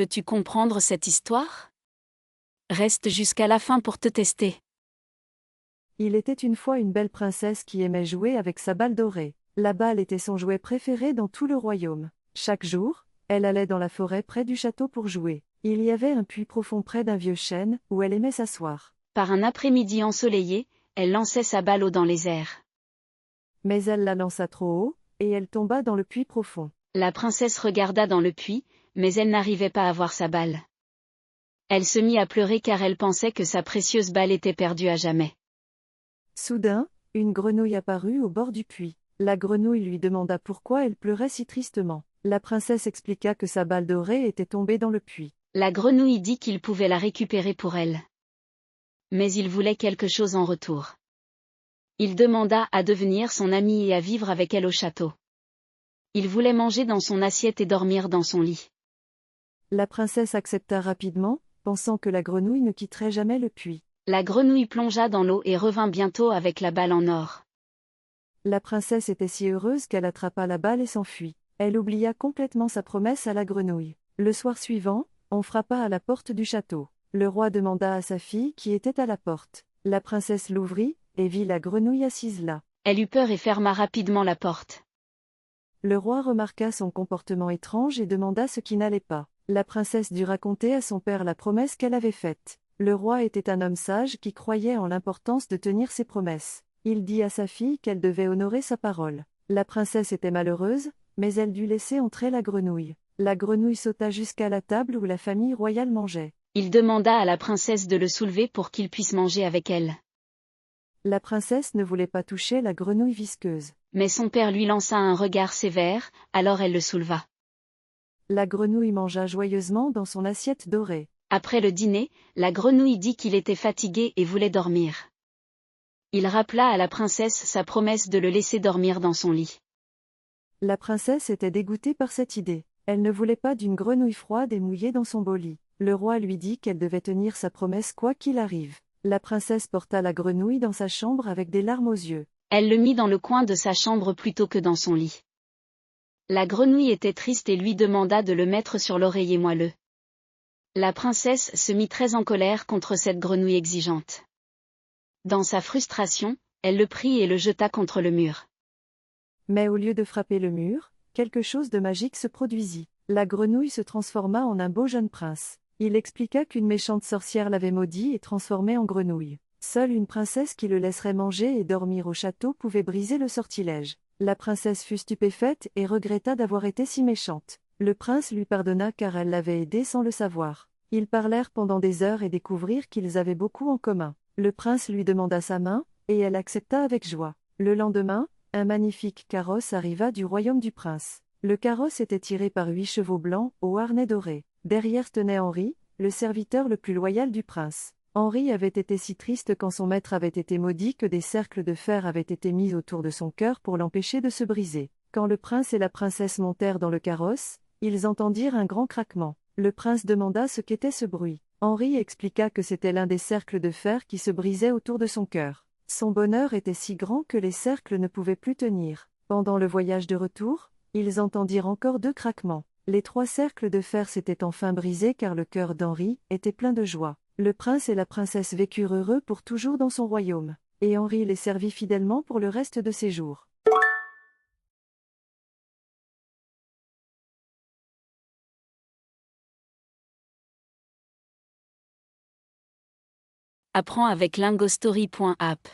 Peux-tu comprendre cette histoire? Reste jusqu'à la fin pour te tester. Il était une fois une belle princesse qui aimait jouer avec sa balle dorée. La balle était son jouet préféré dans tout le royaume. Chaque jour, elle allait dans la forêt près du château pour jouer. Il y avait un puits profond près d'un vieux chêne où elle aimait s'asseoir. Par un après-midi ensoleillé, elle lançait sa balle haut dans les airs. Mais elle la lança trop haut, et elle tomba dans le puits profond. La princesse regarda dans le puits, mais elle n'arrivait pas à voir sa balle. Elle se mit à pleurer car elle pensait que sa précieuse balle était perdue à jamais. Soudain, une grenouille apparut au bord du puits. La grenouille lui demanda pourquoi elle pleurait si tristement. La princesse expliqua que sa balle dorée était tombée dans le puits. La grenouille dit qu'il pouvait la récupérer pour elle. Mais il voulait quelque chose en retour. Il demanda à devenir son amie et à vivre avec elle au château. Il voulait manger dans son assiette et dormir dans son lit. La princesse accepta rapidement, pensant que la grenouille ne quitterait jamais le puits. La grenouille plongea dans l'eau et revint bientôt avec la balle en or. La princesse était si heureuse qu'elle attrapa la balle et s'enfuit. Elle oublia complètement sa promesse à la grenouille. Le soir suivant, on frappa à la porte du château. Le roi demanda à sa fille qui était à la porte. La princesse l'ouvrit, et vit la grenouille assise là. Elle eut peur et ferma rapidement la porte. Le roi remarqua son comportement étrange et demanda ce qui n'allait pas. La princesse dut raconter à son père la promesse qu'elle avait faite. Le roi était un homme sage qui croyait en l'importance de tenir ses promesses. Il dit à sa fille qu'elle devait honorer sa parole. La princesse était malheureuse, mais elle dut laisser entrer la grenouille. La grenouille sauta jusqu'à la table où la famille royale mangeait. Il demanda à la princesse de le soulever pour qu'il puisse manger avec elle. La princesse ne voulait pas toucher la grenouille visqueuse. Mais son père lui lança un regard sévère, alors elle le souleva. La grenouille mangea joyeusement dans son assiette dorée. Après le dîner, la grenouille dit qu'il était fatigué et voulait dormir. Il rappela à la princesse sa promesse de le laisser dormir dans son lit. La princesse était dégoûtée par cette idée. Elle ne voulait pas d'une grenouille froide et mouillée dans son beau lit. Le roi lui dit qu'elle devait tenir sa promesse quoi qu'il arrive. La princesse porta la grenouille dans sa chambre avec des larmes aux yeux. Elle le mit dans le coin de sa chambre plutôt que dans son lit. La grenouille était triste et lui demanda de le mettre sur l'oreiller moelleux. La princesse se mit très en colère contre cette grenouille exigeante. Dans sa frustration, elle le prit et le jeta contre le mur. Mais au lieu de frapper le mur, quelque chose de magique se produisit. La grenouille se transforma en un beau jeune prince. Il expliqua qu'une méchante sorcière l'avait maudit et transformé en grenouille. Seule une princesse qui le laisserait manger et dormir au château pouvait briser le sortilège. La princesse fut stupéfaite et regretta d'avoir été si méchante. Le prince lui pardonna car elle l'avait aidé sans le savoir. Ils parlèrent pendant des heures et découvrirent qu'ils avaient beaucoup en commun. Le prince lui demanda sa main, et elle accepta avec joie. Le lendemain, un magnifique carrosse arriva du royaume du prince. Le carrosse était tiré par 8 chevaux blancs au harnais doré. Derrière tenait Henri, le serviteur le plus loyal du prince. Henri avait été si triste quand son maître avait été maudit que des cercles de fer avaient été mis autour de son cœur pour l'empêcher de se briser. Quand le prince et la princesse montèrent dans le carrosse, ils entendirent un grand craquement. Le prince demanda ce qu'était ce bruit. Henri expliqua que c'était l'un des cercles de fer qui se brisait autour de son cœur. Son bonheur était si grand que les cercles ne pouvaient plus tenir. Pendant le voyage de retour, ils entendirent encore 2 craquements. Les 3 cercles de fer s'étaient enfin brisés car le cœur d'Henri était plein de joie. Le prince et la princesse vécurent heureux pour toujours dans son royaume, et Henri les servit fidèlement pour le reste de ses jours. Apprends avec lingostory.app.